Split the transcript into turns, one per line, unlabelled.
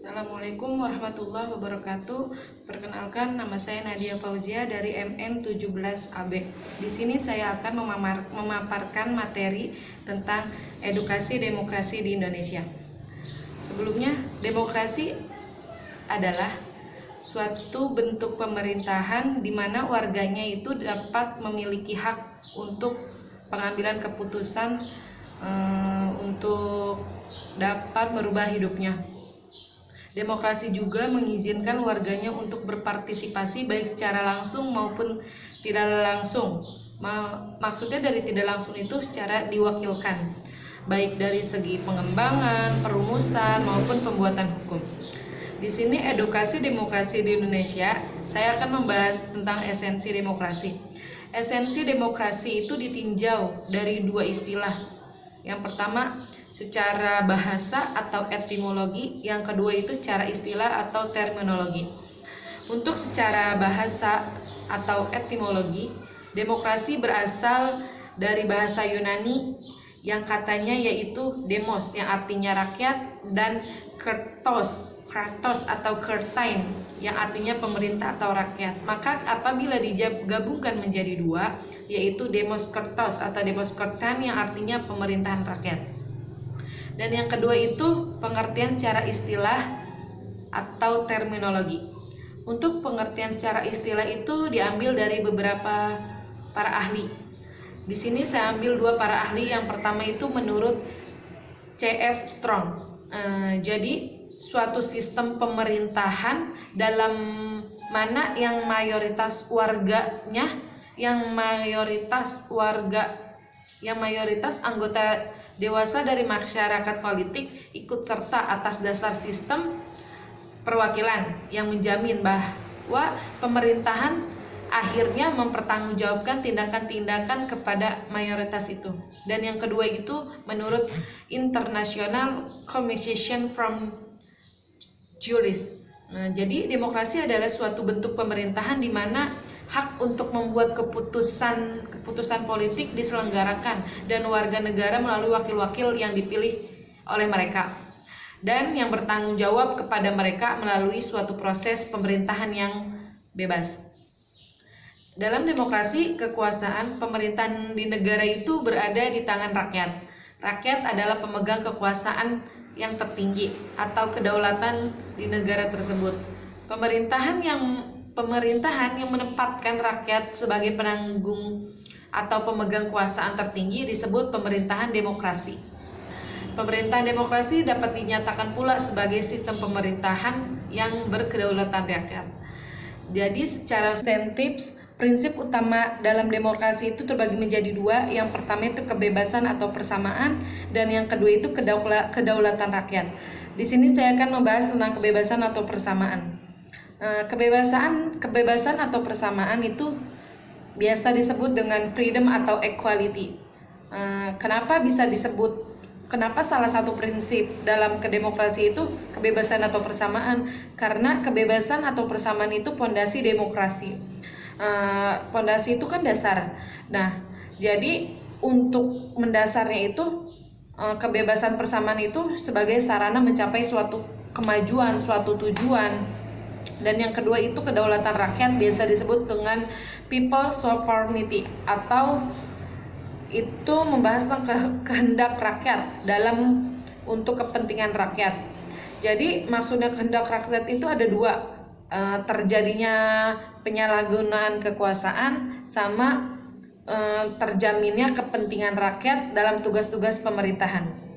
Assalamualaikum warahmatullahi wabarakatuh. Perkenalkan, nama saya Nadia Fauzia dari MN17AB. Di sini saya akan memaparkan materi tentang edukasi demokrasi di Indonesia. Sebelumnya, demokrasi adalah suatu bentuk pemerintahan di mana warganya itu dapat memiliki hak untuk pengambilan keputusan untuk dapat merubah hidupnya. Demokrasi juga mengizinkan warganya untuk berpartisipasi baik secara langsung maupun tidak langsung. Maksudnya dari tidak langsung itu secara diwakilkan, baik dari segi pengembangan, perumusan maupun pembuatan hukum. Di sini edukasi demokrasi di Indonesia, saya akan membahas tentang esensi demokrasi. Esensi demokrasi itu ditinjau dari dua istilah. Yang pertama, secara bahasa atau etimologi, yang kedua itu secara istilah atau terminologi. Untuk secara bahasa atau etimologi, demokrasi berasal dari bahasa Yunani yang katanya yaitu demos yang artinya rakyat dan kratos atau kertain yang artinya pemerintah atau rakyat. Maka apabila digabungkan menjadi dua, yaitu demos kertos atau demos kertain yang artinya pemerintahan rakyat. Dan yang kedua itu pengertian secara istilah atau terminologi. Untuk pengertian secara istilah itu diambil dari beberapa para ahli. Di sini saya ambil dua para ahli. Yang pertama itu menurut C.F. Strong. Jadi suatu sistem pemerintahan dalam mana yang mayoritas anggota dewasa dari masyarakat politik ikut serta atas dasar sistem perwakilan yang menjamin bahwa pemerintahan akhirnya mempertanggungjawabkan tindakan-tindakan kepada mayoritas itu. Dan yang kedua itu menurut International Commission from Jurists. Jadi demokrasi adalah suatu bentuk pemerintahan di mana hak untuk membuat keputusan politik diselenggarakan dan warga negara melalui wakil-wakil yang dipilih oleh mereka dan yang bertanggung jawab kepada mereka melalui suatu proses pemerintahan yang bebas. Dalam demokrasi, kekuasaan pemerintahan di negara itu berada di tangan rakyat. Rakyat adalah pemegang kekuasaan yang tertinggi atau kedaulatan di negara tersebut. Pemerintahan yang menempatkan rakyat sebagai penanggung atau pemegang kekuasaan tertinggi disebut pemerintahan demokrasi. Pemerintahan demokrasi dapat dinyatakan pula sebagai sistem pemerintahan yang berkedaulatan rakyat. Jadi secara substantif, prinsip utama dalam demokrasi itu terbagi menjadi dua. Yang pertama itu kebebasan atau persamaan, dan yang kedua itu kedaulatan rakyat. Di sini saya akan membahas tentang kebebasan atau persamaan. Kebebasan atau persamaan itu biasa disebut dengan freedom atau equality. Kenapa salah satu prinsip dalam kedemokrasi itu kebebasan atau persamaan? Karena kebebasan atau persamaan itu pondasi demokrasi. Pondasi itu kan dasar. Nah, jadi untuk mendasarnya itu kebebasan persamaan itu sebagai sarana mencapai suatu kemajuan, suatu tujuan. Dan yang kedua itu kedaulatan rakyat, biasa disebut dengan people sovereignty, atau itu membahas tentang kehendak rakyat untuk kepentingan rakyat. Jadi maksudnya kehendak rakyat itu ada dua, terjadinya penyalahgunaan kekuasaan sama terjaminnya kepentingan rakyat dalam tugas-tugas pemerintahan.